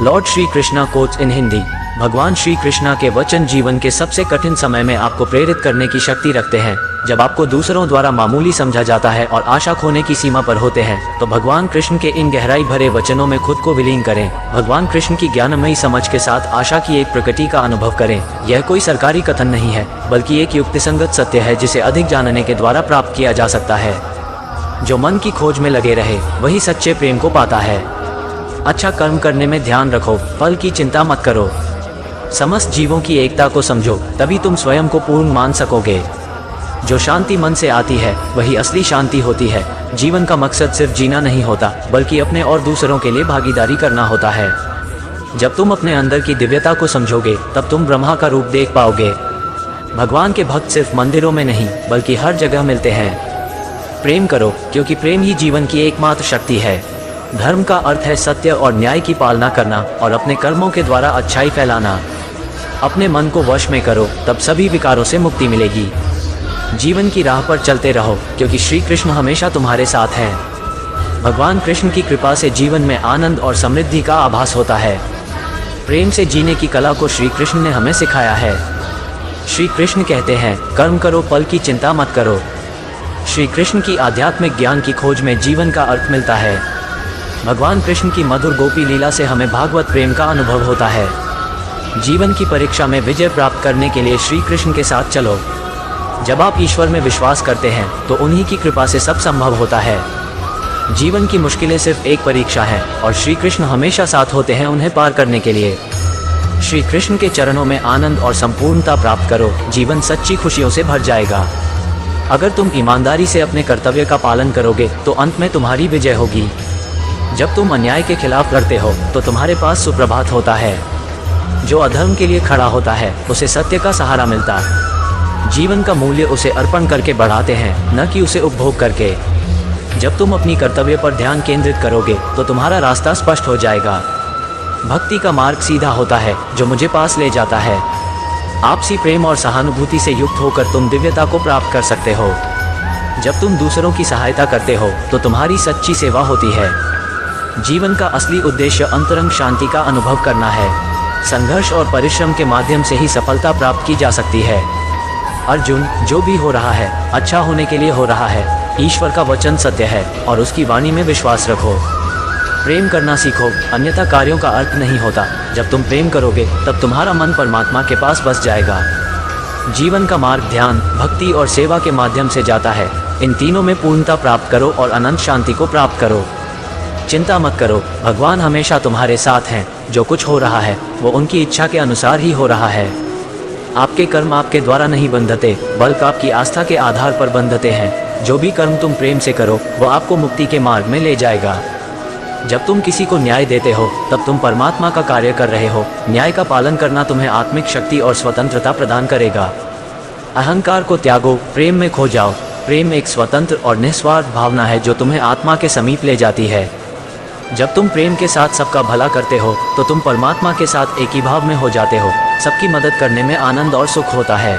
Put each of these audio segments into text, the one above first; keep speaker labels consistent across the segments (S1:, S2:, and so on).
S1: Lord Shri Krishna quotes in Hindi. भगवान श्री कृष्णा के वचन जीवन के सबसे कठिन समय में आपको प्रेरित करने की शक्ति रखते हैं। जब आपको दूसरों द्वारा मामूली समझा जाता है और आशा खोने की सीमा पर होते हैं, तो भगवान कृष्ण के इन गहराई भरे वचनों में खुद को विलीन करें। भगवान कृष्ण की ज्ञानमयी समझ के साथ आशा की एक प्रकृति का अनुभव करें। यह कोई सरकारी कथन नहीं है, बल्कि एक युक्तिसंगत सत्य है जिसे अधिक जानने के द्वारा प्राप्त किया जा सकता है। जो मन की खोज में लगे रहे, वही सच्चे प्रेम को पाता है। अच्छा कर्म करने में ध्यान रखो, फल की चिंता मत करो। समस्त जीवों की एकता को समझो, तभी तुम स्वयं को पूर्ण मान सकोगे। जो शांति मन से आती है, वही असली शांति होती है। जीवन का मकसद सिर्फ जीना नहीं होता, बल्कि अपने और दूसरों के लिए भागीदारी करना होता है। जब तुम अपने अंदर की दिव्यता को समझोगे, तब तुम ब्रह्मा का रूप देख पाओगे। भगवान के भक्त सिर्फ मंदिरों में नहीं, बल्कि हर जगह मिलते हैं। प्रेम करो, क्योंकि प्रेम ही जीवन की एकमात्र शक्ति है। धर्म का अर्थ है सत्य और न्याय की पालना करना और अपने कर्मों के द्वारा अच्छाई फैलाना। अपने मन को वश में करो, तब सभी विकारों से मुक्ति मिलेगी। जीवन की राह पर चलते रहो, क्योंकि श्री कृष्ण हमेशा तुम्हारे साथ हैं। भगवान कृष्ण की कृपा से जीवन में आनंद और समृद्धि का आभास होता है। प्रेम से जीने की कला को श्री कृष्ण ने हमें सिखाया है। श्री कृष्ण कहते हैं, कर्म करो, फल की चिंता मत करो। श्री कृष्ण की आध्यात्मिक ज्ञान की खोज में जीवन का अर्थ मिलता है। भगवान कृष्ण की मधुर गोपी लीला से हमें भागवत प्रेम का अनुभव होता है। जीवन की परीक्षा में विजय प्राप्त करने के लिए श्री कृष्ण के साथ चलो। जब आप ईश्वर में विश्वास करते हैं, तो उन्हीं की कृपा से सब संभव होता है। जीवन की मुश्किलें सिर्फ एक परीक्षा है, और श्री कृष्ण हमेशा साथ होते हैं उन्हें पार करने के लिए। श्री कृष्ण के चरणों में आनंद और संपूर्णता प्राप्त करो, जीवन सच्ची खुशियों से भर जाएगा। अगर तुम ईमानदारी से अपने कर्तव्य का पालन करोगे, तो अंत में तुम्हारी विजय होगी। जब तुम अन्याय के खिलाफ लड़ते हो, तो तुम्हारे पास सुप्रभात होता है। जो अधर्म के लिए खड़ा होता है, उसे सत्य का सहारा मिलता है। जीवन का मूल्य उसे अर्पण करके बढ़ाते हैं, न कि उसे उपभोग करके। जब तुम अपनी कर्तव्य पर ध्यान केंद्रित करोगे, तो तुम्हारा रास्ता स्पष्ट हो जाएगा। भक्ति का मार्ग सीधा होता है, जो मुझे पास ले जाता है। आपसी प्रेम और सहानुभूति से युक्त होकर तुम दिव्यता को प्राप्त कर सकते हो। जब तुम दूसरों की सहायता करते हो, तो तुम्हारी सच्ची सेवा होती है। जीवन का असली उद्देश्य अंतरंग शांति का अनुभव करना है। संघर्ष और परिश्रम के माध्यम से ही सफलता प्राप्त की जा सकती है। अर्जुन, जो भी हो रहा है, अच्छा होने के लिए हो रहा है। ईश्वर का वचन सत्य है, और उसकी वाणी में विश्वास रखो। प्रेम करना सीखो, अन्यथा कार्यों का अर्थ नहीं होता। जब तुम प्रेम करोगे, तब तुम्हारा मन परमात्मा के पास बस जाएगा। जीवन का मार्ग ध्यान, भक्ति और सेवा के माध्यम से जाता है। इन तीनों में पूर्णता प्राप्त करो और अनंत शांति को प्राप्त करो। चिंता मत करो, भगवान हमेशा तुम्हारे साथ हैं। जो कुछ हो रहा है, वो उनकी इच्छा के अनुसार ही हो रहा है। आपके कर्म आपके द्वारा नहीं बंधते, बल्कि आपकी आस्था के आधार पर बंधते हैं। जो भी कर्म तुम प्रेम से करो, वो आपको मुक्ति के मार्ग में ले जाएगा। जब तुम किसी को न्याय देते हो, तब तुम परमात्मा का कार्य कर रहे हो। न्याय का पालन करना तुम्हें आत्मिक शक्ति और स्वतंत्रता प्रदान करेगा। अहंकार को त्यागो, प्रेम में खो जाओ। प्रेम एक स्वतंत्र और निस्वार्थ भावना है, जो तुम्हें आत्मा के समीप ले जाती है। जब तुम प्रेम के साथ सबका भला करते हो, तो तुम परमात्मा के साथ एक ही भाव में हो जाते हो। सबकी मदद करने में आनंद और सुख होता है।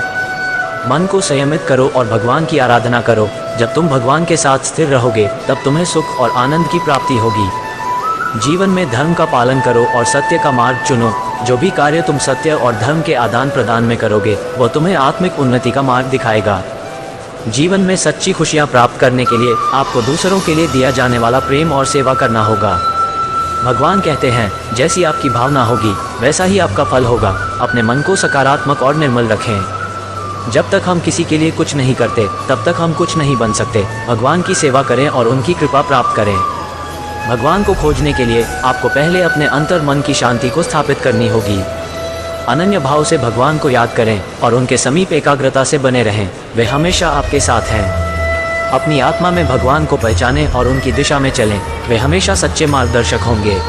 S1: मन को संयमित करो और भगवान की आराधना करो। जब तुम भगवान के साथ स्थिर रहोगे, तब तुम्हें सुख और आनंद की प्राप्ति होगी। जीवन में धर्म का पालन करो और सत्य का मार्ग चुनो। जो भी कार्य तुम सत्य और धर्म के आदान प्रदान में करोगे, वो तुम्हें आत्मिक उन्नति का मार्ग दिखाएगा। जीवन में सच्ची खुशियाँ प्राप्त करने के लिए आपको दूसरों के लिए दिया जाने वाला प्रेम और सेवा करना होगा। भगवान कहते हैं, जैसी आपकी भावना होगी, वैसा ही आपका फल होगा। अपने मन को सकारात्मक और निर्मल रखें। जब तक हम किसी के लिए कुछ नहीं करते, तब तक हम कुछ नहीं बन सकते। भगवान की सेवा करें और उनकी कृपा प्राप्त करें। भगवान को खोजने के लिए आपको पहले अपने अंतर मन की शांति को स्थापित करनी होगी। अनन्य भाव से भगवान को याद करें और उनके समीप एकाग्रता से बने रहें। वे हमेशा आपके साथ हैं। अपनी आत्मा में भगवान को पहचानें और उनकी दिशा में चलें। वे हमेशा सच्चे मार्गदर्शक होंगे।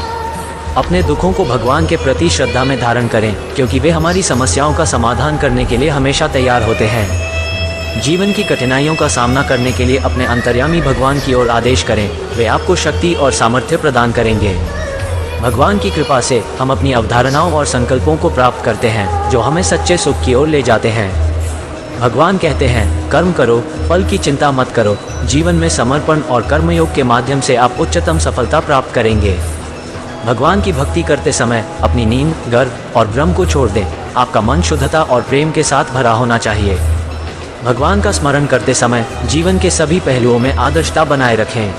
S1: अपने दुखों को भगवान के प्रति श्रद्धा में धारण करें, क्योंकि वे हमारी समस्याओं का समाधान करने के लिए हमेशा तैयार होते हैं। जीवन की कठिनाइयों का सामना करने के लिए अपने अंतर्यामी भगवान की ओर आदेश करें। वे आपको शक्ति और सामर्थ्य प्रदान करेंगे। भगवान की कृपा से हम अपनी अवधारणाओं और संकल्पों को प्राप्त करते हैं, जो हमें सच्चे सुख की ओर ले जाते हैं। भगवान कहते हैं, कर्म करो, फल की चिंता मत करो। जीवन में समर्पण और कर्मयोग के माध्यम से आप उच्चतम सफलता प्राप्त करेंगे। भगवान की भक्ति करते समय अपनी नींद, गर्व और भ्रम को छोड़ दें। आपका मन शुद्धता और प्रेम के साथ भरा होना चाहिए। भगवान का स्मरण करते समय जीवन के सभी पहलुओं में आदर्शता बनाए रखें।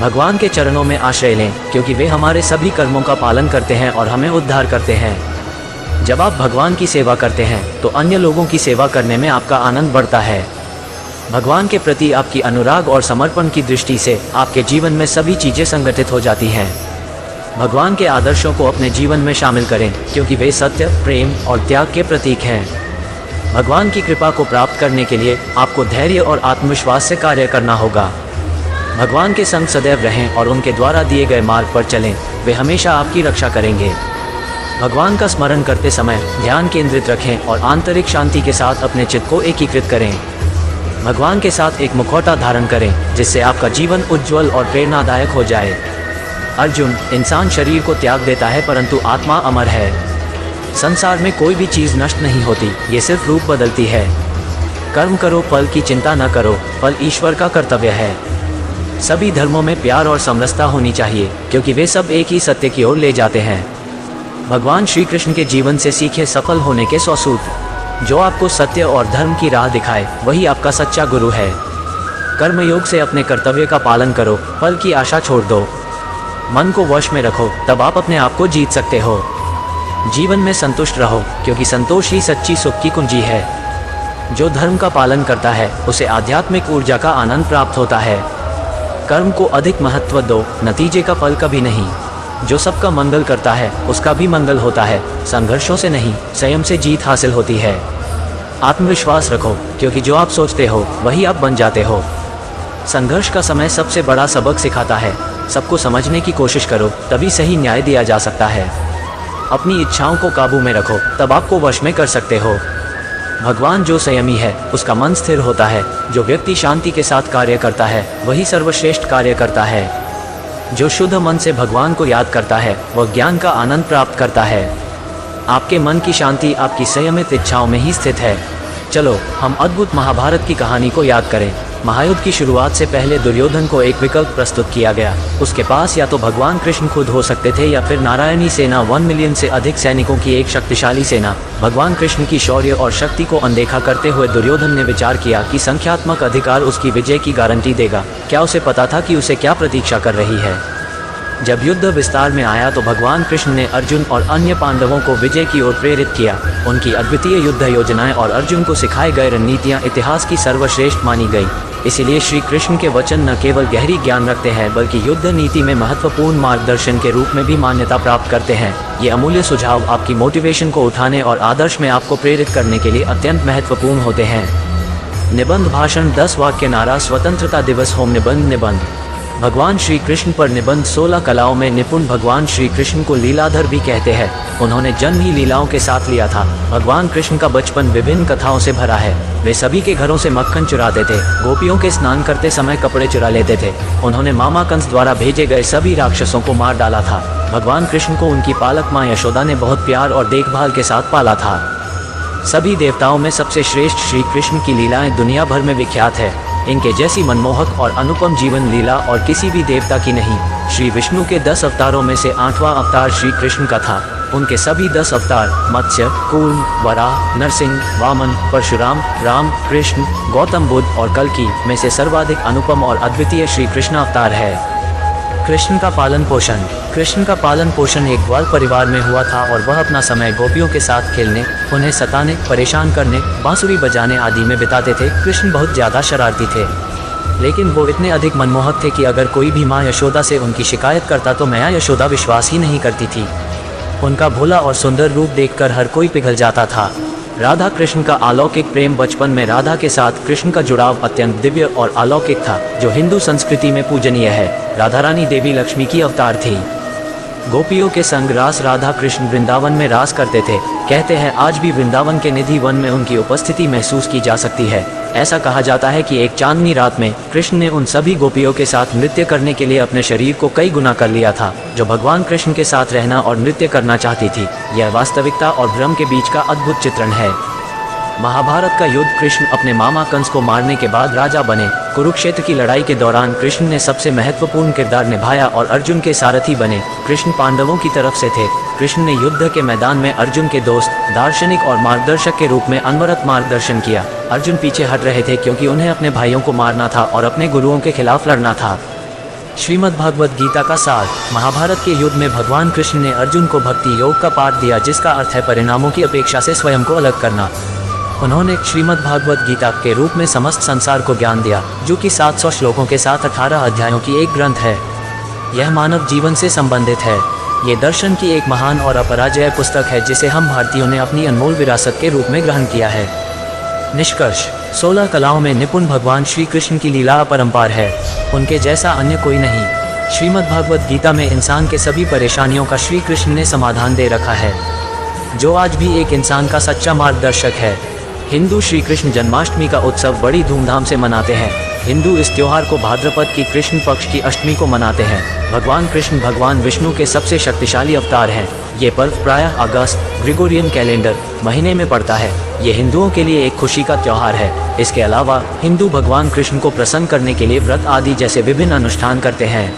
S1: भगवान के चरणों में आश्रय लें, क्योंकि वे हमारे सभी कर्मों का पालन करते हैं और हमें उद्धार करते हैं। जब आप भगवान की सेवा करते हैं तो अन्य लोगों की सेवा करने में आपका आनंद बढ़ता है। भगवान के प्रति आपकी अनुराग और समर्पण की दृष्टि से आपके जीवन में सभी चीज़ें संगठित हो जाती हैं। भगवान के आदर्शों को अपने जीवन में शामिल करें, क्योंकि वे सत्य, प्रेम और त्याग के प्रतीक हैं। भगवान की कृपा को प्राप्त करने के लिए आपको धैर्य और आत्मविश्वास से कार्य करना होगा। भगवान के संग सदैव रहें और उनके द्वारा दिए गए मार्ग पर चलें। वे हमेशा आपकी रक्षा करेंगे। भगवान का स्मरण करते समय ध्यान केंद्रित रखें और आंतरिक शांति के साथ अपने चित्त को एकीकृत करें। भगवान के साथ एक मुखौटा धारण करें, जिससे आपका जीवन उज्जवल और प्रेरणादायक हो जाए। अर्जुन, इंसान शरीर को त्याग देता है परंतु आत्मा अमर है। संसार में कोई भी चीज़ नष्ट नहीं होती, ये सिर्फ रूप बदलती है। कर्म करो, फल की चिंता न करो, फल ईश्वर का कर्तव्य है। सभी धर्मों में प्यार और समरसता होनी चाहिए, क्योंकि वे सब एक ही सत्य की ओर ले जाते हैं। भगवान श्री कृष्ण के जीवन से सीखे सफल होने के 100 सूत्र। जो आपको सत्य और धर्म की राह दिखाए वही आपका सच्चा गुरु है। कर्मयोग से अपने कर्तव्य का पालन करो, फल की आशा छोड़ दो। मन को वश में रखो, तब आप अपने आप को जीत सकते हो। जीवन में संतुष्ट रहो, क्योंकि संतोष ही सच्ची सुख की कुंजी है। जो धर्म का पालन करता है उसे आध्यात्मिक ऊर्जा का आनंद प्राप्त होता है। कर्म को अधिक महत्व दो, नतीजे का फल कभी नहीं। जो सबका मंगल करता है उसका भी मंगल होता है। संघर्षों से नहीं, संयम से जीत हासिल होती है। आत्मविश्वास रखो, क्योंकि जो आप सोचते हो वही आप बन जाते हो। संघर्ष का समय सबसे बड़ा सबक सिखाता है। सबको समझने की कोशिश करो, तभी सही न्याय दिया जा सकता है। अपनी इच्छाओं को काबू में रखो, तब आपको वश में कर सकते हो। भगवान जो संयमी है उसका मन स्थिर होता है। जो व्यक्ति शांति के साथ कार्य करता है वही सर्वश्रेष्ठ कार्य करता है। जो शुद्ध मन से भगवान को याद करता है वह ज्ञान का आनंद प्राप्त करता है। आपके मन की शांति आपकी संयमित इच्छाओं में ही स्थित है। चलो हम अद्भुत महाभारत की कहानी को याद करें। महायुद्ध की शुरुआत से पहले दुर्योधन को एक विकल्प प्रस्तुत किया गया। उसके पास या तो भगवान कृष्ण खुद हो सकते थे या फिर नारायणी सेना 1 मिलियन से अधिक सैनिकों की एक शक्तिशाली सेना। भगवान कृष्ण की शौर्य और शक्ति को अनदेखा करते हुए दुर्योधन ने विचार किया कि संख्यात्मक अधिकार उसकी विजय की गारंटी देगा। क्या उसे पता था कि उसे क्या प्रतीक्षा कर रही है? जब युद्ध विस्तार में आया तो भगवान कृष्ण ने अर्जुन और अन्य पांडवों को विजय की ओर प्रेरित किया। उनकी अद्वितीय युद्ध योजनाएं और अर्जुन को सिखाए गए रणनीतियां इतिहास की सर्वश्रेष्ठ मानी गई। इसीलिए श्री कृष्ण के वचन न केवल गहरी ज्ञान रखते हैं बल्कि युद्ध नीति में महत्वपूर्ण मार्गदर्शन के रूप में भी मान्यता प्राप्त करते हैं। ये अमूल्य सुझाव आपकी मोटिवेशन को उठाने और आदर्श में आपको प्रेरित करने के लिए अत्यंत महत्वपूर्ण होते हैं। निबंध भाषण 10 वाक्य नारा स्वतंत्रता दिवस होम निबंध। भगवान श्री कृष्ण पर निबंध 16 कलाओं में निपुण। भगवान श्री कृष्ण को लीलाधर भी कहते हैं। उन्होंने जन्म ही लीलाओं के साथ लिया था। भगवान कृष्ण का बचपन विभिन्न कथाओं से भरा है। वे सभी के घरों से मक्खन चुराते थे, गोपियों के स्नान करते समय कपड़े चुरा लेते थे। उन्होंने मामा कंस द्वारा भेजे गए सभी राक्षसों को मार डाला था। भगवान कृष्ण को उनकी पालक माँ यशोदा ने बहुत प्यार और देखभाल के साथ पाला था। सभी देवताओं में सबसे श्रेष्ठ श्री कृष्ण की लीलाएं दुनिया भर में विख्यात है। इनके जैसी मनमोहक और अनुपम जीवन लीला और किसी भी देवता की नहीं। श्री विष्णु के 10 अवतारों में से 8वां अवतार श्री कृष्ण का था। उनके सभी 10 अवतार मत्स्य, कूर्म, वराह, नरसिंह, वामन, परशुराम, राम, कृष्ण, गौतम बुद्ध और कल्कि में से सर्वाधिक अनुपम और अद्वितीय श्री कृष्ण अवतार है। कृष्ण का पालन पोषण। कृष्ण का पालन पोषण एक ग्वाल परिवार में हुआ था और वह अपना समय गोपियों के साथ खेलने, उन्हें सताने, परेशान करने, बांसुरी बजाने आदि में बिताते थे। कृष्ण बहुत ज़्यादा शरारती थे, लेकिन वो इतने अधिक मनमोहक थे कि अगर कोई भी माँ यशोदा से उनकी शिकायत करता तो मैया यशोदा विश्वास ही नहीं करती थी। उनका भोला और सुंदर रूप देखकर हर कोई पिघल जाता था। राधा कृष्ण का अलौकिक प्रेम। बचपन में राधा के साथ कृष्ण का जुड़ाव अत्यंत दिव्य और अलौकिक था, जो हिंदू संस्कृति में पूजनीय है। राधा रानी देवी लक्ष्मी की अवतार थी। गोपियों के संग रास राधा कृष्ण वृंदावन में रास करते थे। कहते हैं आज भी वृंदावन के निधि वन में उनकी उपस्थिति महसूस की जा सकती है। ऐसा कहा जाता है कि एक चांदनी रात में कृष्ण ने उन सभी गोपियों के साथ नृत्य करने के लिए अपने शरीर को कई गुना कर लिया था, जो भगवान कृष्ण के साथ रहना और नृत्य करना चाहती थी। यह वास्तविकता और भ्रम के बीच का अद्भुत चित्रण है। महाभारत का युद्ध। कृष्ण अपने मामा कंस को मारने के बाद राजा बने। कुरुक्षेत्र की लड़ाई के दौरान कृष्ण ने सबसे महत्वपूर्ण किरदार निभाया और अर्जुन के सारथी बने। कृष्ण पांडवों की तरफ से थे। कृष्ण ने युद्ध के मैदान में अर्जुन के दोस्त, दार्शनिक और मार्गदर्शक के रूप में अनवरत मार्गदर्शन किया। अर्जुन पीछे हट रहे थे क्योंकि उन्हें अपने भाइयों को मारना था और अपने गुरुओं के खिलाफ लड़ना था। श्रीमद् भागवत गीता का सार। महाभारत के युद्ध में भगवान कृष्ण ने अर्जुन को भक्ति योग का पाठ दिया, जिसका अर्थ है परिणामों की अपेक्षा से स्वयं को अलग करना। उन्होंने श्रीमद् भागवत गीता के रूप में समस्त संसार को ज्ञान दिया, जो कि 700 श्लोकों के साथ 18 अध्यायों की एक ग्रंथ है। यह मानव जीवन से संबंधित है। ये दर्शन की एक महान और अपराजेय पुस्तक है, जिसे हम भारतीयों ने अपनी अनमोल विरासत के रूप में ग्रहण किया है। निष्कर्ष: 16 कलाओं में निपुण भगवान श्री कृष्ण की लीला अपरंपार है। उनके जैसा अन्य कोई नहीं। श्रीमद् भागवत गीता में इंसान के सभी परेशानियों का श्री कृष्ण ने समाधान दे रखा है, जो आज भी एक इंसान का सच्चा मार्गदर्शक है। हिंदू श्री कृष्ण जन्माष्टमी का उत्सव बड़ी धूमधाम से मनाते हैं। हिंदू इस त्योहार को भाद्रपद की कृष्ण पक्ष की अष्टमी को मनाते हैं। भगवान कृष्ण भगवान विष्णु के सबसे शक्तिशाली अवतार हैं। ये पर्व प्रायः अगस्त ग्रिगोरियन कैलेंडर महीने में पड़ता है। ये हिंदुओं के लिए एक खुशी का त्योहार है। इसके अलावा हिंदू भगवान कृष्ण को प्रसन्न करने के लिए व्रत आदि जैसे विभिन्न अनुष्ठान करते हैं।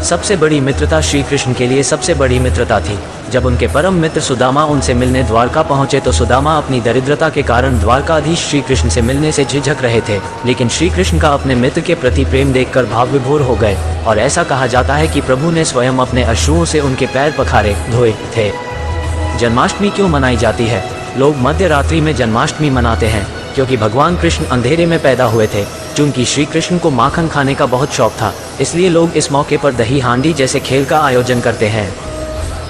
S1: सबसे बड़ी मित्रता श्री कृष्ण के लिए सबसे बड़ी मित्रता थी। जब उनके परम मित्र सुदामा उनसे मिलने द्वारका पहुंचे तो सुदामा अपनी दरिद्रता के कारण द्वारकाधीश श्री कृष्ण से मिलने से झिझक रहे थे, लेकिन श्री कृष्ण का अपने मित्र के प्रति प्रेम देखकर भाव विभोर हो गए और ऐसा कहा जाता है कि प्रभु ने स्वयं अपने अश्रुओं से उनके पैर पखारे धोए थे। जन्माष्टमी क्यों मनाई जाती है? लोग मध्य रात्रि में जन्माष्टमी मनाते हैं क्योंकि भगवान कृष्ण अंधेरे में पैदा हुए थे। चूंकि श्री कृष्ण को माखन खाने का बहुत शौक था, इसलिए लोग इस मौके पर दही हांडी जैसे खेल का आयोजन करते हैं।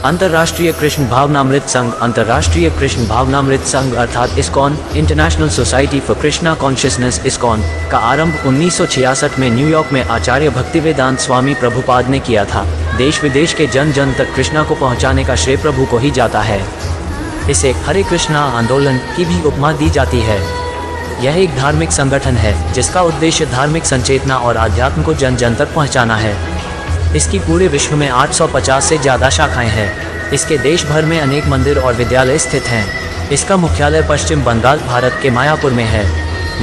S1: अंतर्राष्ट्रीय कृष्ण भावनामृत संघ अंतर्राष्ट्रीय कृष्ण भावनामृत संघ अर्थात ISKCON international society for Krishna consciousness ISKCON का आरंभ 1966 में न्यूयॉर्क में आचार्य भक्तिवेदांत स्वामी प्रभुपाद ने किया था। देश विदेश के जन जन तक कृष्णा को पहुंचाने का श्रेय प्रभु को ही जाता है। इसे हरे कृष्णा आंदोलन की भी उपमा दी जाती है। यह एक धार्मिक संगठन है जिसका उद्देश्य धार्मिक संचेतना और आध्यात्म को जन जन तक पहुंचाना है। इसकी पूरे विश्व में 850 से ज़्यादा शाखाएं हैं। इसके देश भर में अनेक मंदिर और विद्यालय स्थित हैं। इसका मुख्यालय पश्चिम बंगाल भारत के मायापुर में है।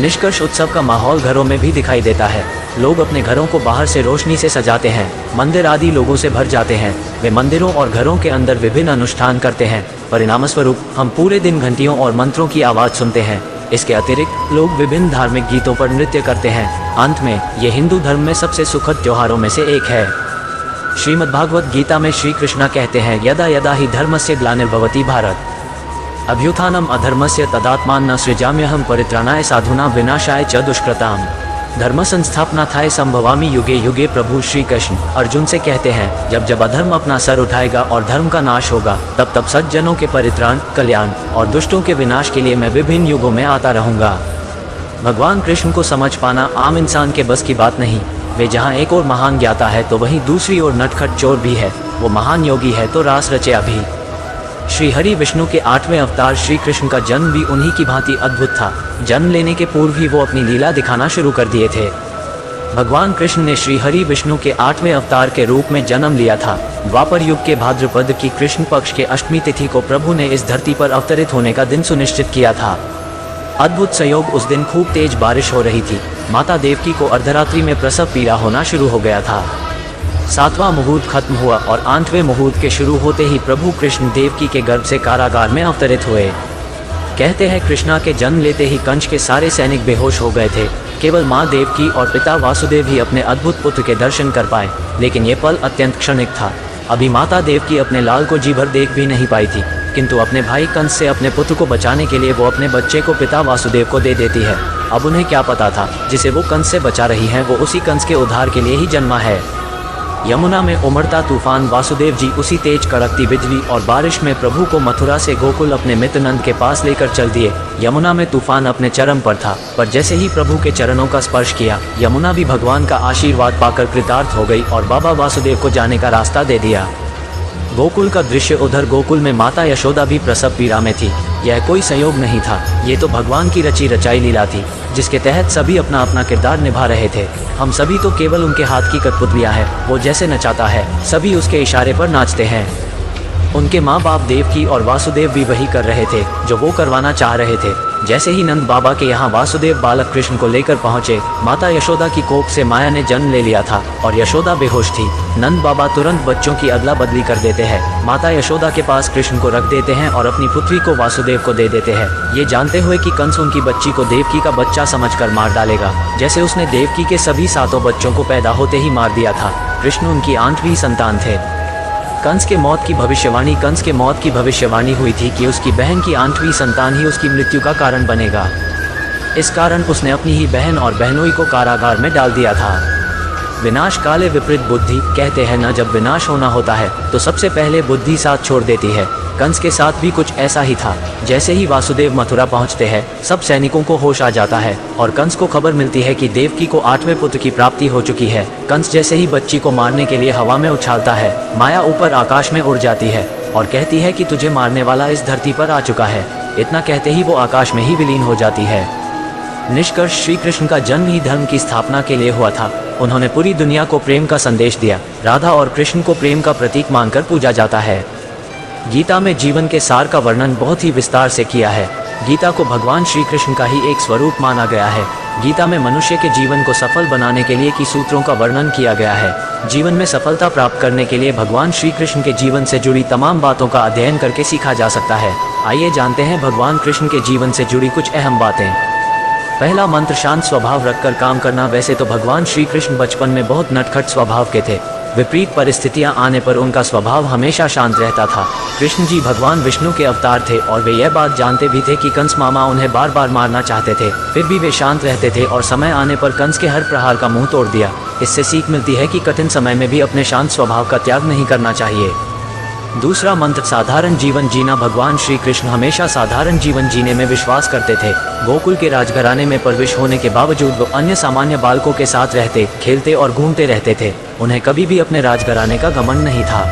S1: निष्कर्ष: उत्सव का माहौल घरों में भी दिखाई देता है। लोग अपने घरों को बाहर से रोशनी से सजाते हैं। मंदिर आदि लोगों से भर जाते हैं। वे मंदिरों और घरों के अंदर विभिन्न अनुष्ठान करते हैं। परिणामस्वरूप हम पूरे दिन घंटियों और मंत्रों की आवाज़ सुनते हैं। इसके अतिरिक्त लोग विभिन्न धार्मिक गीतों पर नृत्य करते हैं। अंत में ये हिंदू धर्म में सबसे सुखद त्योहारों में से एक है। श्रीमद् भागवत गीता में श्री कृष्णा कहते हैं, यदा यदा ही धर्मस्य ग्लानिर्भवति भारत अभ्युत्थानम अधर्मस्य तदात्मानं सृजाम्यहं परित्राणाय साधूनां विनाशाय च दुष्कृताम्। धर्म संस्थापनार्थाय संभवामि युगे युगे। प्रभु श्री कृष्ण अर्जुन से कहते हैं, जब जब अधर्म अपना सर उठाएगा और धर्म का नाश होगा, तब तब सज्जनों के परित्राण, कल्याण और दुष्टों के विनाश के लिए मैं विभिन्न युगों में आता रहूँगा। भगवान कृष्ण को समझ पाना आम इंसान के बस की बात नहीं। वे जहाँ एक और महान ज्ञाता है तो वहीं दूसरी ओर नटखट चोर भी है। वो महान योगी है तो रास रचया भी। श्री हरि विष्णु के 8वें अवतार श्री कृष्ण का जन्म भी उन्हीं की भांति अद्भुत था। जन्म लेने के पूर्व ही वो अपनी लीला दिखाना शुरू कर दिए थे। भगवान कृष्ण ने श्री हरि विष्णु के 8वें अवतार के रूप में जन्म लिया था। द्वापर युग के भाद्रपद की कृष्ण पक्ष के अष्टमी तिथि को प्रभु ने इस धरती पर अवतरित होने का दिन सुनिश्चित किया था। अद्भुत संयोग, उस दिन खूब तेज बारिश हो रही थी। माता देवकी को अर्धरात्रि में प्रसव पीड़ा होना शुरू हो गया था। 7वां मुहूर्त खत्म हुआ और 8वें मुहूर्त के शुरू होते ही प्रभु कृष्ण देवकी के गर्भ से कारागार में अवतरित हुए। कहते हैं कृष्णा के जन्म लेते ही कंस के सारे सैनिक बेहोश हो गए थे। केवल माँ देवकी और पिता वासुदेव ही अपने अद्भुत पुत्र के दर्शन कर पाए, लेकिन ये पल अत्यंत क्षणिक था। अभी माता देवकी अपने लाल को जी भर देख भी नहीं पाई थी, किंतु अपने भाई कंस से अपने पुत्र को बचाने के लिए वो अपने बच्चे को पिता वासुदेव को दे देती है। अब उन्हें क्या पता था, जिसे वो कंस से बचा रही हैं वो उसी कंस के उद्धार के लिए ही जन्मा है। यमुना में उमड़ता तूफान, वासुदेव जी उसी तेज कड़कती बिजली और बारिश में प्रभु को मथुरा से गोकुल अपने मित्र नंद के पास लेकर चल दिए। यमुना में तूफान अपने चरम पर था, पर जैसे ही प्रभु के चरणों का स्पर्श किया, यमुना भी भगवान का आशीर्वाद पाकर कृतार्थ हो गई और बाबा वासुदेव को जाने का रास्ता दे दिया। गोकुल का दृश्य, उधर गोकुल में माता यशोदा भी प्रसव पीड़ा में थी। यह कोई संयोग नहीं था, ये तो भगवान की रची रचाई लीला थी, जिसके तहत सभी अपना अपना किरदार निभा रहे थे। हम सभी तो केवल उनके हाथ की कठपुतलियां हैं। वो जैसे नचाता है, सभी उसके इशारे पर नाचते हैं। उनके माँ बाप देवकी और वासुदेव भी वही कर रहे थे जो वो करवाना चाह रहे थे। जैसे ही नंद बाबा के यहाँ वासुदेव बालक कृष्ण को लेकर पहुँचे, माता यशोदा की कोख से माया ने जन्म ले लिया था और यशोदा बेहोश थी। नंद बाबा तुरंत बच्चों की अदला बदली कर देते हैं। माता यशोदा के पास कृष्ण को रख देते हैं और अपनी पुत्री को वासुदेव को दे देते हैं, ये जानते हुए कि कंस उनकी बच्ची को देवकी का बच्चा समझकर मार डालेगा, जैसे उसने देवकी के सभी 7 बच्चों को पैदा होते ही मार दिया था। कृष्ण उनकी 8वीं संतान थे। कंस के मौत की भविष्यवाणी हुई थी कि उसकी बहन की 8वीं संतान ही उसकी मृत्यु का कारण बनेगा। इस कारण उसने अपनी ही बहन और बहनोई को कारागार में डाल दिया था। विनाश काले विपरीत बुद्धि कहते हैं न, जब विनाश होना होता है तो सबसे पहले बुद्धि साथ छोड़ देती है। कंस के साथ भी कुछ ऐसा ही था। जैसे ही वासुदेव मथुरा पहुंचते हैं, सब सैनिकों को होश आ जाता है और कंस को खबर मिलती है कि देवकी को 8वें पुत्र की प्राप्ति हो चुकी है। कंस जैसे ही बच्ची को मारने के लिए हवा में उछालता है, माया ऊपर आकाश में उड़ जाती है और कहती है कि तुझे मारने वाला इस धरती पर आ चुका है। इतना कहते ही वो आकाश में ही विलीन हो जाती है। निष्कर्ष, श्री कृष्ण का जन्म ही धर्म की स्थापना के लिए हुआ था। उन्होंने पूरी दुनिया को प्रेम का संदेश दिया। राधा और कृष्ण को प्रेम का प्रतीक मानकर पूजा जाता है। गीता में जीवन के सार का वर्णन बहुत ही विस्तार से किया है। गीता को भगवान श्री कृष्ण का ही एक स्वरूप माना गया है। गीता में मनुष्य के जीवन को सफल बनाने के लिए की सूत्रों का वर्णन किया गया है। जीवन में सफलता प्राप्त करने के लिए भगवान श्री कृष्ण के जीवन से जुड़ी तमाम बातों का अध्ययन करके सीखा जा सकता है। आइए जानते हैं भगवान कृष्ण के जीवन से जुड़ी कुछ अहम बातें। पहला मंत्र, शांत स्वभाव रखकर काम करना। वैसे तो भगवान श्री कृष्ण बचपन में बहुत नटखट स्वभाव के थे। विपरीत परिस्थितियां आने पर उनका स्वभाव हमेशा शांत रहता था। कृष्ण जी भगवान विष्णु के अवतार थे और वे यह बात जानते भी थे कि कंस मामा उन्हें बार बार मारना चाहते थे, फिर भी वे शांत रहते थे और समय आने पर कंस के हर प्रहार का मुंह तोड़ दिया। इससे सीख मिलती है कि कठिन समय में भी अपने शांत स्वभाव का त्याग नहीं करना चाहिए। दूसरा मंत्र, साधारण जीवन जीना। भगवान श्री कृष्ण हमेशा साधारण जीवन जीने में विश्वास करते थे। गोकुल के राजघराने में परवरिश होने के बावजूद वो अन्य सामान्य बालकों के साथ रहते, खेलते और घूमते रहते थे। उन्हें कभी भी अपने राजघराने का घमंड नहीं था।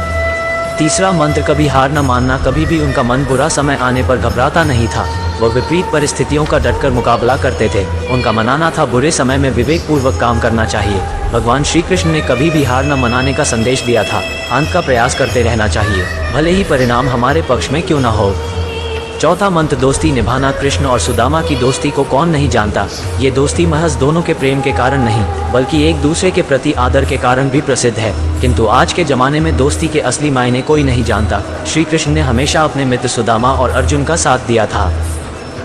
S1: तीसरा मंत्र, कभी हार न मानना। कभी भी उनका मन बुरा समय आने पर घबराता नहीं था। वो विपरीत परिस्थितियों का डटकर मुकाबला करते थे। उनका मनाना था बुरे समय में विवेक पूर्वक काम करना चाहिए। भगवान श्री कृष्ण ने कभी भी हार न मनाने का संदेश दिया था। अंत का प्रयास करते रहना चाहिए, भले ही परिणाम हमारे पक्ष में क्यों न हो। चौथा मंत्र, दोस्ती निभाना। कृष्ण और सुदामा की दोस्ती को कौन नहीं जानता। ये दोस्ती महज दोनों के प्रेम के कारण नहीं, बल्कि एक दूसरे के प्रति आदर के कारण भी प्रसिद्ध है। किंतु आज के जमाने में दोस्ती के असली मायने कोई नहीं जानता। श्री कृष्ण ने हमेशा अपने मित्र सुदामा और अर्जुन का साथ दिया था।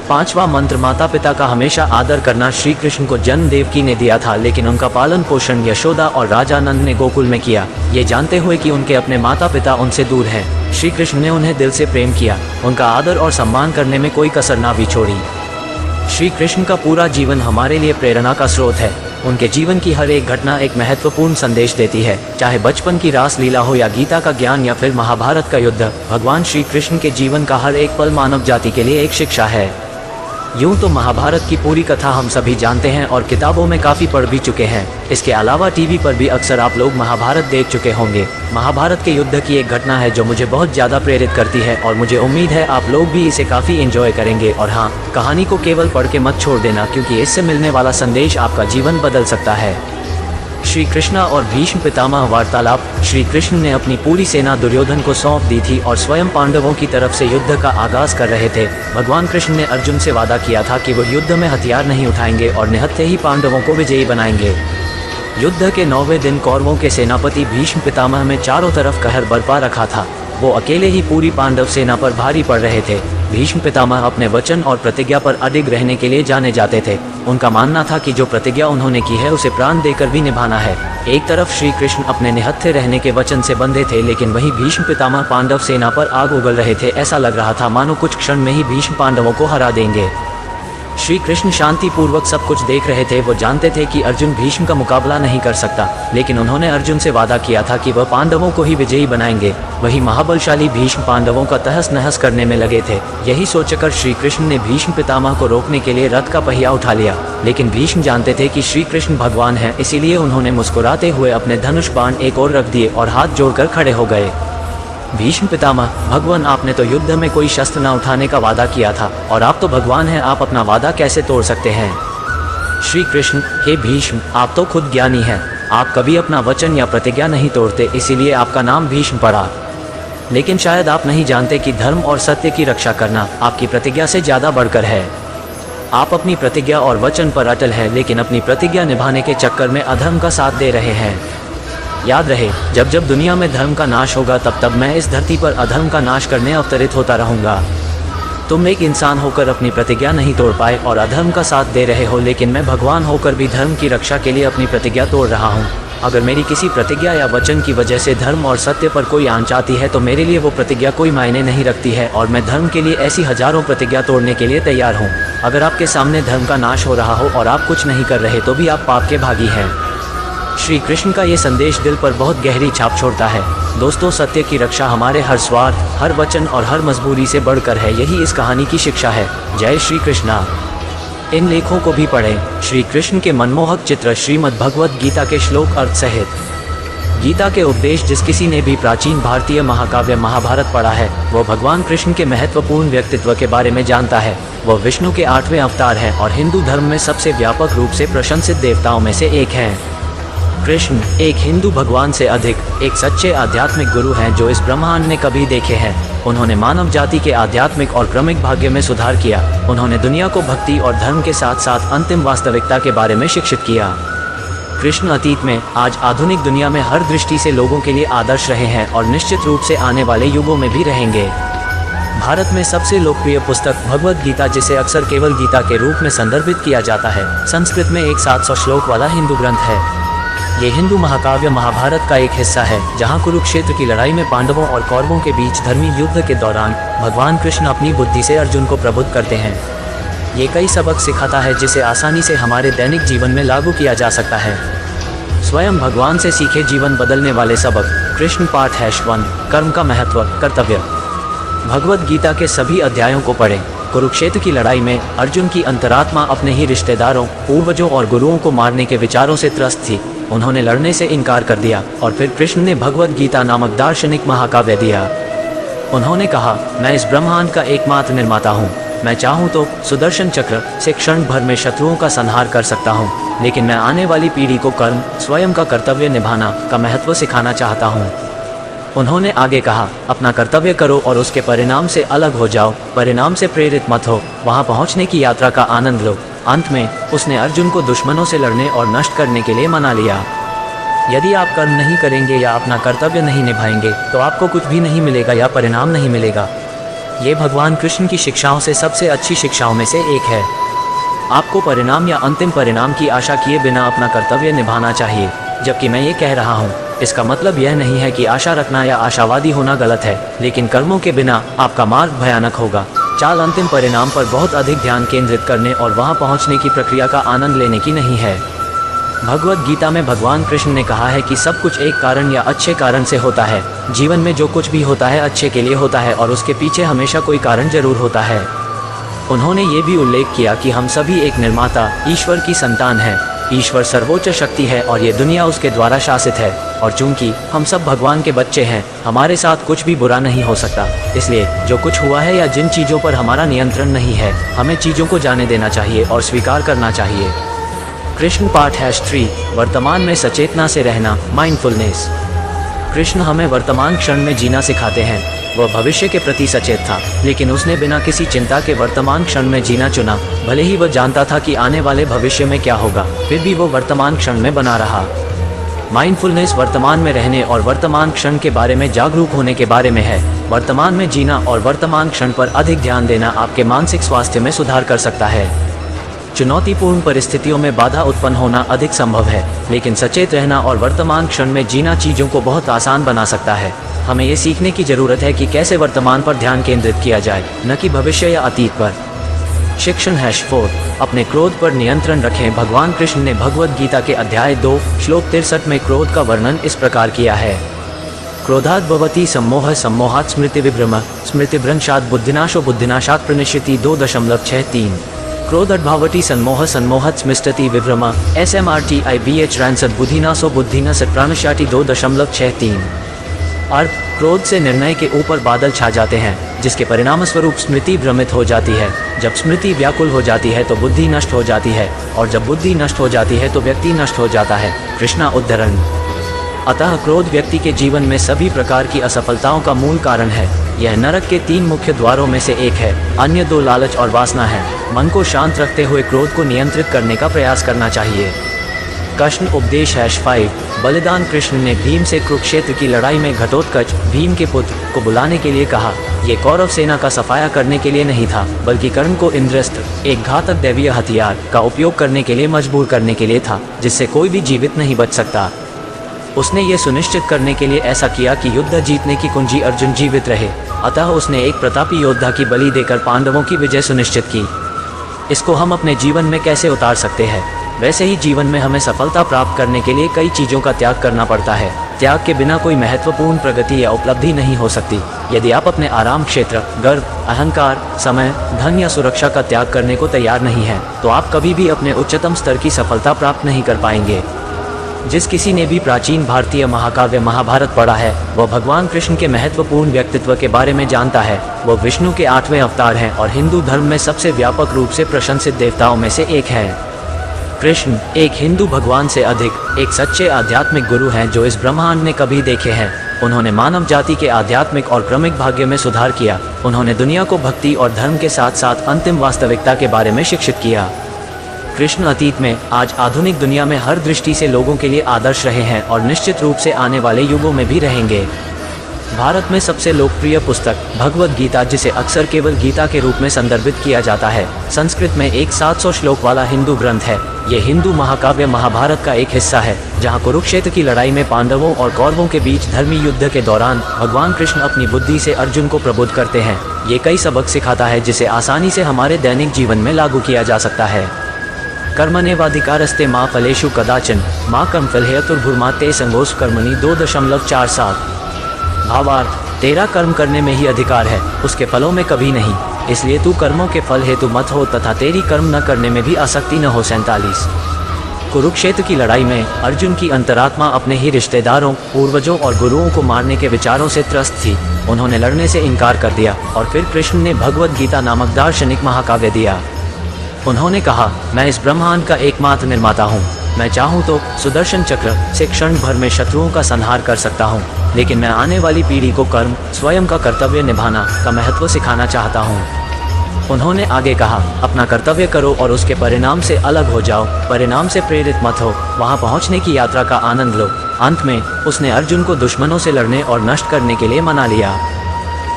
S1: पांचवा मंत्र, माता पिता का हमेशा आदर करना। श्री कृष्ण को जन्म देवकी ने दिया था, लेकिन उनका पालन पोषण यशोदा और राजा नंद ने गोकुल में किया। ये जानते हुए कि उनके अपने माता पिता उनसे दूर हैं, श्री कृष्ण ने उन्हें दिल से प्रेम किया। उनका आदर और सम्मान करने में कोई कसर ना भी छोड़ी। श्री कृष्ण का पूरा जीवन हमारे लिए प्रेरणा का स्रोत है। उनके जीवन की हर एक घटना एक महत्वपूर्ण संदेश देती है, चाहे बचपन की रास लीला हो या गीता का ज्ञान या फिर महाभारत का युद्ध। भगवान श्री कृष्ण के जीवन का हर एक पल मानव जाति के लिए एक शिक्षा है। यूं तो महाभारत की पूरी कथा हम सभी जानते हैं और किताबों में काफ़ी पढ़ भी चुके हैं। इसके अलावा टीवी पर भी अक्सर आप लोग महाभारत देख चुके होंगे। महाभारत के युद्ध की एक घटना है जो मुझे बहुत ज़्यादा प्रेरित करती है और मुझे उम्मीद है आप लोग भी इसे काफ़ी एंजॉय करेंगे। और हाँ, कहानी को केवल पढ़ के मत छोड़ देना, क्योंकि इससे मिलने वाला संदेश आपका जीवन बदल सकता है। श्री कृष्णा और भीष्म पितामह वार्तालाप। श्री कृष्ण ने अपनी पूरी सेना दुर्योधन को सौंप दी थी और स्वयं पांडवों की तरफ से युद्ध का आगाज कर रहे थे। भगवान कृष्ण ने अर्जुन से वादा किया था कि वो युद्ध में हथियार नहीं उठाएंगे और निहत्थे ही पांडवों को विजयी बनाएंगे। युद्ध के 9वें दिन कौरवों के सेनापति भीष्म पितामह में चारों तरफ कहर बरपा रखा था। वो अकेले ही पूरी पांडव सेना पर भारी पड़ रहे थे। भीष्म पितामह अपने वचन और प्रतिज्ञा पर अडिग रहने के लिए जाने जाते थे। उनका मानना था कि जो प्रतिज्ञा उन्होंने की है उसे प्राण देकर भी निभाना है। एक तरफ श्री कृष्ण अपने निहत्थे रहने के वचन से बंधे थे, लेकिन वहीं भीष्म पितामह पांडव सेना पर आग उगल रहे थे। ऐसा लग रहा था मानो कुछ क्षण में ही भीष्म पांडवों को हरा देंगे। श्री कृष्ण शांतिपूर्वक सब कुछ देख रहे थे। वो जानते थे कि अर्जुन भीष्म का मुकाबला नहीं कर सकता, लेकिन उन्होंने अर्जुन से वादा किया था कि वह पांडवों को ही विजयी बनाएंगे। वही महाबलशाली भीष्म पांडवों का तहस नहस करने में लगे थे। यही सोचकर श्री कृष्ण ने भीष्म पितामह को रोकने के लिए रथ का पहिया उठा लिया, लेकिन भीष्म जानते थे कि श्री कृष्ण भगवान है, इसीलिए उन्होंने मुस्कुराते हुए अपने धनुष बाण एक ओर रख दिए और हाथ जोड़कर खड़े हो गए। भीष्म पितामह, भगवान, आपने तो युद्ध में कोई शस्त्र न उठाने का वादा किया था और आप तो भगवान हैं, आप अपना वादा कैसे तोड़ सकते हैं। श्री कृष्ण, हे भीष्म, आप तो खुद ज्ञानी हैं, आप कभी अपना वचन या प्रतिज्ञा नहीं तोड़ते, इसीलिए आपका नाम भीष्म पड़ा। लेकिन शायद आप नहीं जानते कि धर्म और सत्य की रक्षा करना आपकी प्रतिज्ञा से ज़्यादा बढ़कर है। आप अपनी प्रतिज्ञा और वचन पर अटल हैं, लेकिन अपनी प्रतिज्ञा निभाने के चक्कर में अधर्म का साथ दे रहे हैं। याद रहे, जब जब दुनिया में धर्म का नाश होगा तब तब मैं इस धरती पर अधर्म का नाश करने अवतरित होता रहूँगा। तुम एक इंसान होकर अपनी प्रतिज्ञा नहीं तोड़ पाए और अधर्म का साथ दे रहे हो, लेकिन मैं भगवान होकर भी धर्म की रक्षा के लिए अपनी प्रतिज्ञा तोड़ रहा हूँ। अगर मेरी किसी प्रतिज्ञा या वचन की वजह से धर्म और सत्य पर कोई आंच आती है तो मेरे लिए वो प्रतिज्ञा कोई मायने नहीं रखती है और मैं धर्म के लिए ऐसी हजारों प्रतिज्ञा तोड़ने के लिए तैयार हूँ। अगर आपके सामने धर्म का नाश हो रहा हो और आप कुछ नहीं कर रहे तो भी आप पाप के भागी हैं। श्री कृष्ण का ये संदेश दिल पर बहुत गहरी छाप छोड़ता है। दोस्तों, सत्य की रक्षा हमारे हर स्वार्थ, हर वचन और हर मजबूरी से बढ़कर है। यही इस कहानी की शिक्षा है। जय श्री कृष्णा। इन लेखों को भी पढ़ें। श्री कृष्ण के मनमोहक चित्र, श्रीमद् भगवद गीता के श्लोक अर्थ सहित। गीता के उपदेश जिस किसी ने भी प्राचीन भारतीय महाकाव्य महाभारत पढ़ा है वो भगवान कृष्ण के महत्वपूर्ण व्यक्तित्व के बारे में जानता है। वह विष्णु के 8वें अवतार हैं और हिंदू धर्म में सबसे व्यापक रूप से प्रशंसित देवताओं में से एक हैं। कृष्ण एक हिंदू भगवान से अधिक एक सच्चे आध्यात्मिक गुरु हैं जो इस ब्रह्मांड ने कभी देखे हैं। उन्होंने मानव जाति के आध्यात्मिक और क्रमिक भाग्य में सुधार किया। उन्होंने दुनिया को भक्ति और धर्म के साथ साथ अंतिम वास्तविकता के बारे में शिक्षित किया। कृष्ण अतीत में, आज आधुनिक दुनिया में हर दृष्टि से लोगों के लिए आदर्श रहे हैं और निश्चित रूप से आने वाले युगों में भी रहेंगे। भारत में सबसे लोकप्रिय पुस्तक भगवद गीता, जिसे अक्सर केवल गीता के रूप में संदर्भित किया जाता है, संस्कृत में एक 700 श्लोक वाला हिंदू ग्रंथ है। ये हिंदू महाकाव्य महाभारत का एक हिस्सा है, जहाँ कुरुक्षेत्र की लड़ाई में पांडवों और कौरवों के बीच धर्मी युद्ध के दौरान भगवान कृष्ण अपनी बुद्धि से अर्जुन को प्रबुद्ध करते हैं। ये कई सबक सिखाता है जिसे आसानी से हमारे दैनिक जीवन में लागू किया जा सकता है। स्वयं भगवान से सीखे जीवन बदलने वाले सबक। कृष्ण पाठ #1 कर्म का महत्व, कर्तव्य। भगवद गीता के सभी अध्यायों को पढ़ें। कुरुक्षेत्र की लड़ाई में अर्जुन की अंतरात्मा अपने ही रिश्तेदारों, पूर्वजों और गुरुओं को मारने के विचारों से त्रस्त थी। उन्होंने लड़ने से इनकार कर दिया और फिर कृष्ण ने भगवद गीता नामक दार्शनिक महाकाव्य दिया। उन्होंने कहा, मैं इस ब्रह्मांड का एकमात्र निर्माता हूँ। मैं चाहूँ तो सुदर्शन चक्र से क्षण भर में शत्रुओं का संहार कर सकता हूँ, लेकिन मैं आने वाली पीढ़ी को कर्म, स्वयं का कर्तव्य निभाना का महत्व सिखाना चाहता हूँ। उन्होंने आगे कहा, अपना कर्तव्य करो और उसके परिणाम से अलग हो जाओ, परिणाम से प्रेरित मत हो, वहाँ पहुँचने की यात्रा का आनंद लो। अंत में उसने अर्जुन को दुश्मनों से लड़ने और नष्ट करने के लिए मना लिया। यदि आप कर्म नहीं करेंगे या अपना कर्तव्य नहीं निभाएंगे तो आपको कुछ भी नहीं मिलेगा या परिणाम नहीं मिलेगा। ये भगवान कृष्ण की शिक्षाओं से सबसे अच्छी शिक्षाओं में से एक है। आपको परिणाम या अंतिम परिणाम की आशा किए बिना अपना कर्तव्य निभाना चाहिए। जबकि मैं ये कह रहा हूँ, इसका मतलब यह नहीं है कि आशा रखना या आशावादी होना गलत है, लेकिन कर्मों के बिना आपका मार्ग भयानक होगा। चाल अंतिम परिणाम पर बहुत अधिक ध्यान केंद्रित करने और वहां पहुंचने की प्रक्रिया का आनंद लेने की नहीं है। भगवद गीता में भगवान कृष्ण ने कहा है कि सब कुछ एक कारण या अच्छे कारण से होता है। जीवन में जो कुछ भी होता है अच्छे के लिए होता है और उसके पीछे हमेशा कोई कारण जरूर होता है। उन्होंने ये भी उल्लेख किया कि हम सभी एक निर्माता, ईश्वर की संतान हैं। ईश्वर सर्वोच्च शक्ति है और ये दुनिया उसके द्वारा शासित है, और चूंकि हम सब भगवान के बच्चे हैं, हमारे साथ कुछ भी बुरा नहीं हो सकता। इसलिए जो कुछ हुआ है या जिन चीज़ों पर हमारा नियंत्रण नहीं है, हमें चीज़ों को जाने देना चाहिए और स्वीकार करना चाहिए। कृष्ण पाठ #3 वर्तमान में सचेतना से रहना, माइंडफुलनेस। कृष्ण हमें वर्तमान क्षण में जीना सिखाते हैं। वह भविष्य के प्रति सचेत था, लेकिन उसने बिना किसी चिंता के वर्तमान क्षण में जीना चुना। भले ही वह जानता था कि आने वाले भविष्य में क्या होगा, फिर भी वो वर्तमान क्षण में बना रहा। माइंडफुलनेस वर्तमान में रहने और वर्तमान क्षण के बारे में जागरूक होने के बारे में है। वर्तमान में जीना और वर्तमान क्षण पर अधिक ध्यान देना आपके मानसिक स्वास्थ्य में सुधार कर सकता है। चुनौतीपूर्ण परिस्थितियों में बाधा उत्पन्न होना अधिक संभव है, लेकिन सचेत रहना और वर्तमान क्षण में जीना चीज़ों को बहुत आसान बना सकता है। हमें ये सीखने की ज़रूरत है कि कैसे वर्तमान पर ध्यान केंद्रित किया जाए, न कि भविष्य या अतीत पर। शिक्षण #4 अपने क्रोध पर नियंत्रण रखें। भगवान कृष्ण ने भगवद गीता के अध्याय 2 श्लोक 63 में क्रोध का वर्णन इस प्रकार किया है। क्रोधात् भवति सम्मोह, सम्मोहात् स्मृति विभ्रम, स्मृतिभ्रंशात् बुद्धिनाशो, बुद्धिनाशात् प्रणश्यति 2.63। क्रोधात् भवति सम्मोह, सम्मोहात् स्मृति विभ्रम, SMRTIBH रैंसत, बुद्धिनाशो, बुद्धिनाशात् प्रणश्यति 2.63। अर्थ, क्रोध से निर्णय के ऊपर बादल छा जाते हैं, जिसके परिणाम स्वरूप स्मृति भ्रमित हो जाती है। जब स्मृति व्याकुल हो जाती है तो बुद्धि नष्ट हो जाती है, और जब बुद्धि नष्ट हो जाती है तो व्यक्ति नष्ट हो जाता है। कृष्णा उद्धरण। अतः क्रोध व्यक्ति के जीवन में सभी प्रकार की असफलताओं का मूल कारण है। यह नरक के 3 मुख्य द्वारों में से एक है, अन्य 2 लालच और वासना है। मन को शांत रखते हुए क्रोध को नियंत्रित करने का प्रयास करना चाहिए। कृष्ण उपदेश #5 बलिदान। कृष्ण ने भीम से कुरुक्षेत्र की लड़ाई में घटोत्कच, भीम के पुत्र, को बुलाने के लिए कहा। ये कौरव सेना का सफाया करने के लिए नहीं था, बल्कि कर्ण को इंद्रस्त्र, एक घातक दैवीय हथियार, का उपयोग करने के लिए मजबूर करने के लिए था, जिससे कोई भी जीवित नहीं बच सकता। उसने ये सुनिश्चित करने के लिए ऐसा किया कि युद्ध जीतने की कुंजी अर्जुन जीवित रहे। अतः उसने एक प्रतापी योद्धा की बलि देकर पांडवों की विजय सुनिश्चित की। इसको हम अपने जीवन में कैसे उतार सकते हैं? वैसे ही जीवन में हमें सफलता प्राप्त करने के लिए कई चीज़ों का त्याग करना पड़ता है। त्याग के बिना कोई महत्वपूर्ण प्रगति या उपलब्धि नहीं हो सकती। यदि आप अपने आराम क्षेत्र, गर्व, अहंकार, समय, धन या सुरक्षा का त्याग करने को तैयार नहीं हैं, तो आप कभी भी अपने उच्चतम स्तर की सफलता प्राप्त नहीं कर पाएंगे। जिस किसी ने भी प्राचीन भारतीय महाकाव्य महाभारत पढ़ा है, वह भगवान कृष्ण के महत्वपूर्ण व्यक्तित्व के बारे में जानता है। वह विष्णु के 8वें अवतार हैं और हिंदू धर्म में सबसे व्यापक रूप से प्रशंसित देवताओं में से एक है। कृष्ण एक हिंदू भगवान से अधिक एक सच्चे आध्यात्मिक गुरु हैं जो इस ब्रह्मांड ने कभी देखे हैं। उन्होंने मानव जाति के आध्यात्मिक और क्रमिक भाग्य में सुधार किया। उन्होंने दुनिया को भक्ति और धर्म के साथ साथ अंतिम वास्तविकता के बारे में शिक्षित किया। कृष्ण अतीत में, आज आधुनिक दुनिया में हर दृष्टि से लोगों के लिए आदर्श रहे हैं और निश्चित रूप से आने वाले युगों में भी रहेंगे। भारत में सबसे लोकप्रिय पुस्तक भगवद गीता, जिसे अक्सर केवल गीता के रूप में संदर्भित किया जाता है, संस्कृत में एक 700 श्लोक वाला हिंदू ग्रंथ है। ये हिंदू महाकाव्य महाभारत का एक हिस्सा है, जहाँ कुरुक्षेत्र की लड़ाई में पांडवों और कौरवों के बीच धर्मी युद्ध के दौरान भगवान कृष्ण अपनी बुद्धि से अर्जुन को प्रबुद्ध करते हैं। ये कई सबक सिखाता है जिसे आसानी से हमारे दैनिक जीवन में लागू किया जा सकता है। कर्मण्येवाधिकारस्ते मा फलेषु कदाचन मा कर्मफल हेतुर्भुर्मा ते संगोष्ठ कर्मणि 2.47। भावार्थ, तेरा कर्म करने में ही अधिकार है, उसके फलों में कभी नहीं। इसलिए तू कर्मों के फल हेतु मत हो तथा तेरी कर्म न करने में भी आसक्ति न हो। 47। कुरुक्षेत्र की लड़ाई में अर्जुन की अंतरात्मा अपने ही रिश्तेदारों, पूर्वजों और गुरुओं को मारने के विचारों से त्रस्त थी। उन्होंने लड़ने से इनकार कर दिया और फिर कृष्ण ने भगवद गीता नामक दार्शनिक महाकाव्य दिया। उन्होंने कहा, मैं इस ब्रह्मांड का एकमात्र निर्माता हूँ। मैं चाहूँ तो सुदर्शन चक्र से क्षण भर में शत्रुओं का संहार कर सकता हूँ, लेकिन मैं आने वाली पीढ़ी को कर्म, स्वयं का कर्तव्य निभाना का महत्व सिखाना चाहता हूँ। उन्होंने आगे कहा, अपना कर्तव्य करो और उसके परिणाम से अलग हो जाओ, परिणाम से प्रेरित मत हो, वहाँ पहुँचने की यात्रा का आनंद लो। अंत में उसने अर्जुन को दुश्मनों से लड़ने और नष्ट करने के लिए मना लिया।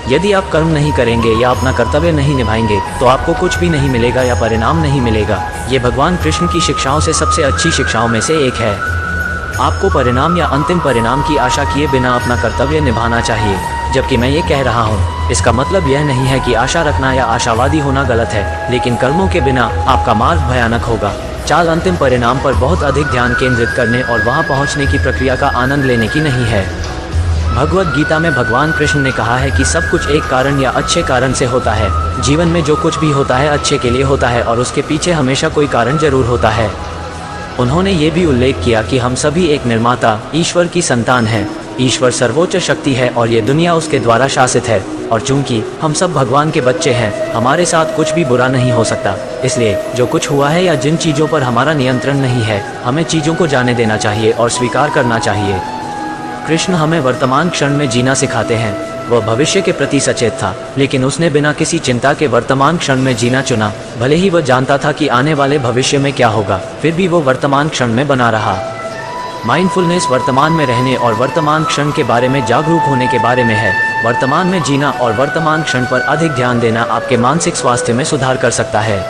S1: यदि आप कर्म नहीं करेंगे या अपना कर्तव्य नहीं निभाएंगे तो आपको कुछ भी नहीं मिलेगा या परिणाम नहीं मिलेगा। ये भगवान कृष्ण की शिक्षाओं से सबसे अच्छी शिक्षाओं में से एक है। आपको परिणाम या अंतिम परिणाम की आशा किए बिना अपना कर्तव्य निभाना चाहिए। जबकि मैं ये कह रहा हूँ, इसका मतलब यह नहीं है कि आशा रखना या आशावादी होना गलत है, लेकिन कर्मों के बिना आपका मार्ग भयानक होगा। चाल अंतिम परिणाम पर बहुत अधिक ध्यान केंद्रित करने और वहाँ पहुँचने की प्रक्रिया का आनंद लेने की नहीं है। भगवद गीता में भगवान कृष्ण ने कहा है कि सब कुछ एक कारण या अच्छे कारण से होता है। जीवन में जो कुछ भी होता है अच्छे के लिए होता है और उसके पीछे हमेशा कोई कारण जरूर होता है। उन्होंने ये भी उल्लेख किया कि हम सभी एक निर्माता, ईश्वर की संतान हैं। ईश्वर सर्वोच्च शक्ति है और ये दुनिया उसके द्वारा शासित है, और चूंकि हम सब भगवान के बच्चे हैं, हमारे साथ कुछ भी बुरा नहीं हो सकता। इसलिए जो कुछ हुआ है या जिन चीज़ों पर हमारा नियंत्रण नहीं है, हमें चीज़ों को जाने देना चाहिए और स्वीकार करना चाहिए। कृष्ण हमें वर्तमान क्षण में जीना सिखाते हैं। वह भविष्य के प्रति सचेत था, लेकिन उसने बिना किसी चिंता के वर्तमान क्षण में जीना चुना। भले ही वह जानता था कि आने वाले भविष्य में क्या होगा, फिर भी वो वर्तमान क्षण में बना रहा। माइंडफुलनेस वर्तमान में रहने और वर्तमान क्षण के बारे में जागरूक होने के बारे में है। वर्तमान में जीना और वर्तमान क्षण पर अधिक ध्यान देना आपके मानसिक स्वास्थ्य में सुधार कर सकता है।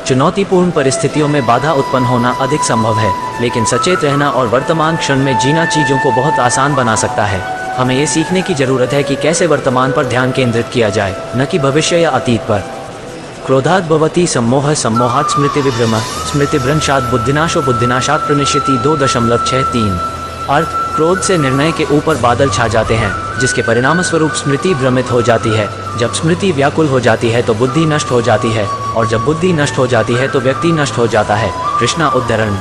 S1: चुनौतीपूर्ण परिस्थितियों में बाधा उत्पन्न होना अधिक संभव है, लेकिन सचेत रहना और वर्तमान क्षण में जीना चीज़ों को बहुत आसान बना सकता है। हमें ये सीखने की ज़रूरत है कि कैसे वर्तमान पर ध्यान केंद्रित किया जाए, न कि भविष्य या अतीत पर। क्रोधात् भवति सम्मोहः सम्मोहात् स्मृतिविभ्रमः स्मृतिभ्रंशात् बुद्धिनाशो बुद्धिनाशात् प्रणश्यति 2.63। अर्थ, क्रोध से निर्णय के ऊपर बादल छा जाते हैं, जिसके परिणाम स्वरूप स्मृति भ्रमित हो जाती है। जब स्मृति व्याकुल हो जाती है तो बुद्धि नष्ट हो जाती है, और जब बुद्धि नष्ट हो जाती है तो व्यक्ति नष्ट हो जाता है। कृष्णा उद्धरण।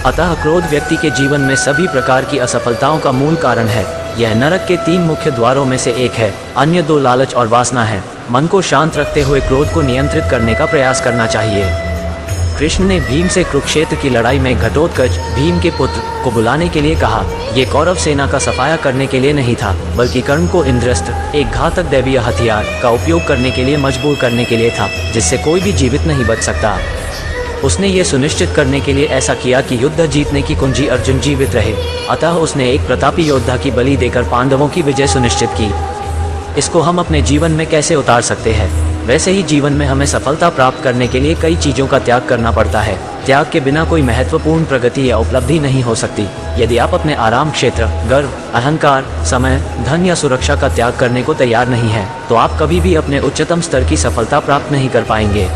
S1: अतः क्रोध व्यक्ति के जीवन में सभी प्रकार की असफलताओं का मूल कारण है। यह नरक के 3 मुख्य द्वारों में से एक है, अन्य 2 लालच और वासना है। मन को शांत रखते हुए क्रोध को नियंत्रित करने का प्रयास करना चाहिए। कृष्ण ने भीम से कुरुक्षेत्र की लड़ाई में घटोत्कच भीम के पुत्र को बुलाने के लिए कहा। ये कौरव सेना का सफाया करने के लिए नहीं था, बल्कि कर्ण को इंद्रस्त्र, एक घातक दैवीय हथियार का उपयोग करने के लिए मजबूर करने के लिए था, जिससे कोई भी जीवित नहीं बच सकता। उसने ये सुनिश्चित करने के लिए ऐसा किया कि युद्ध जीतने की कुंजी अर्जुन जीवित रहे। अतः उसने एक प्रतापी योद्धा की बलि देकर पांडवों की विजय सुनिश्चित की। इसको हम अपने जीवन में कैसे उतार सकते हैं? वैसे ही जीवन में हमें सफलता प्राप्त करने के लिए कई चीज़ों का त्याग करना पड़ता है। त्याग के बिना कोई महत्वपूर्ण प्रगति या उपलब्धि नहीं हो सकती। यदि आप अपने आराम क्षेत्र, गर्व, अहंकार, समय, धन या सुरक्षा का त्याग करने को तैयार नहीं हैं, तो आप कभी भी अपने उच्चतम स्तर की सफलता प्राप्त नहीं कर पाएंगे।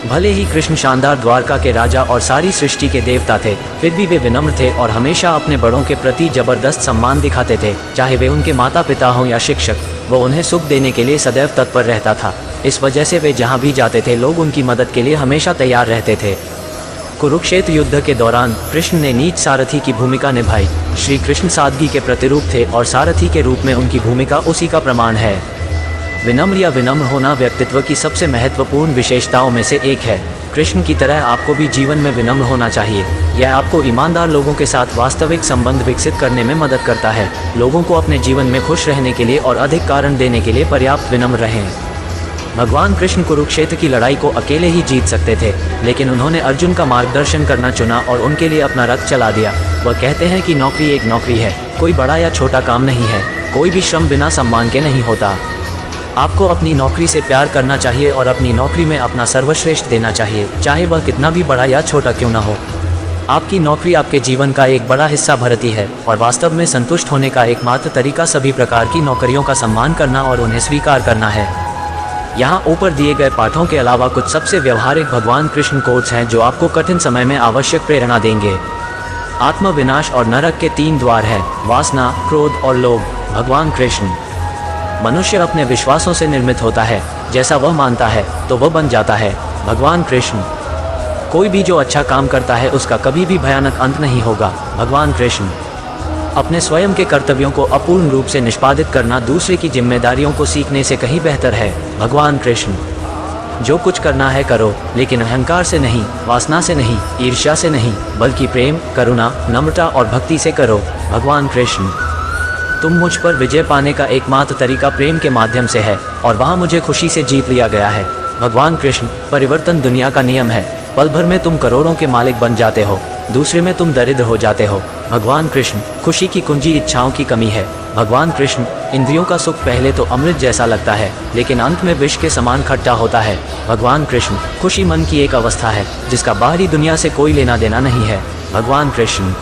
S1: भले ही कृष्ण शानदार द्वारका के राजा और सारी सृष्टि के देवता थे, फिर भी वे विनम्र थे और हमेशा अपने बड़ों के प्रति जबरदस्त सम्मान दिखाते थे। चाहे वे उनके माता पिता हों या शिक्षक, वो उन्हें सुख देने के लिए सदैव तत्पर रहता था। इस वजह से वे जहाँ भी जाते थे, लोग उनकी मदद के लिए हमेशा तैयार रहते थे। कुरुक्षेत्र युद्ध के दौरान कृष्ण ने नीच सारथी की भूमिका निभाई। श्री कृष्ण सादगी के प्रतिरूप थे और सारथी के रूप में उनकी भूमिका उसी का प्रमाण है। विनम्र या विनम्र होना व्यक्तित्व की सबसे महत्वपूर्ण विशेषताओं में से एक है। कृष्ण की तरह आपको भी जीवन में विनम्र होना चाहिए। यह आपको ईमानदार लोगों के साथ वास्तविक संबंध विकसित करने में मदद करता है। लोगों को अपने जीवन में खुश रहने के लिए और अधिक कारण देने के लिए पर्याप्त विनम्र रहें। भगवान कृष्ण कुरुक्षेत्र की लड़ाई को अकेले ही जीत सकते थे, लेकिन उन्होंने अर्जुन का मार्गदर्शन करना चुना और उनके लिए अपना रथ चला दिया। वह कहते हैं कि नौकरी एक नौकरी है, कोई बड़ा या छोटा काम नहीं है। कोई भी श्रम बिना सम्मान के नहीं होता। आपको अपनी नौकरी से प्यार करना चाहिए और अपनी नौकरी में अपना सर्वश्रेष्ठ देना चाहिए, चाहे वह कितना भी बड़ा या छोटा क्यों न हो। आपकी नौकरी आपके जीवन का एक बड़ा हिस्सा भरती है और वास्तव में संतुष्ट होने का एकमात्र तरीका सभी प्रकार की नौकरियों का सम्मान करना और उन्हें स्वीकार करना है। यहाँ ऊपर दिए गए पाठों के अलावा कुछ सबसे व्यवहारिक भगवान कृष्ण कोट्स हैं जो आपको कठिन समय में आवश्यक प्रेरणा देंगे। आत्मविनाश और नरक के 3 द्वार हैं: वासना, क्रोध और लोभ। भगवान कृष्ण। मनुष्य अपने विश्वासों से निर्मित होता है। जैसा वह मानता है तो वह बन जाता है। भगवान कृष्ण। कोई भी जो अच्छा काम करता है उसका कभी भी भयानक अंत नहीं होगा। भगवान कृष्ण। अपने स्वयं के कर्तव्यों को अपूर्ण रूप से निष्पादित करना दूसरे की जिम्मेदारियों को सीखने से कहीं बेहतर है। भगवान कृष्ण। जो कुछ करना है करो, लेकिन अहंकार से नहीं, वासना से नहीं, ईर्ष्या से नहीं, बल्कि प्रेम, करुणा, नम्रता और भक्ति से करो। भगवान कृष्ण। तुम मुझ पर विजय पाने का एकमात्र तरीका प्रेम के माध्यम से है और वहाँ मुझे खुशी से जीत लिया गया है। भगवान कृष्ण। परिवर्तन दुनिया का नियम है। पल भर में तुम करोड़ों के मालिक बन जाते हो, दूसरे में तुम दरिद्र हो जाते हो। भगवान कृष्ण। खुशी की कुंजी इच्छाओं की कमी है। भगवान कृष्ण। इंद्रियों का सुख पहले तो अमृत जैसा लगता है, लेकिन अंत में विष के समान खट्टा होता है। भगवान कृष्ण। खुशी मन की एक अवस्था है जिसका बाहरी दुनिया से कोई लेना देना नहीं है। भगवान कृष्ण।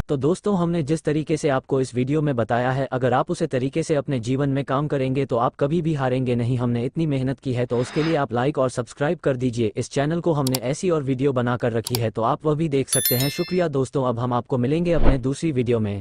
S1: तो दोस्तों, हमने जिस तरीके से आपको इस वीडियो में बताया है, अगर आप उसे तरीके से अपने जीवन में काम करेंगे तो आप कभी भी हारेंगे नहीं। हमने इतनी मेहनत की है तो उसके लिए आप लाइक और सब्सक्राइब कर दीजिए। इस चैनल को हमने ऐसी और वीडियो बनाकर रखी है तो आप वह भी देख सकते हैं। शुक्रिया दोस्तों। अब हम आपको मिलेंगे अपने दूसरी वीडियो में।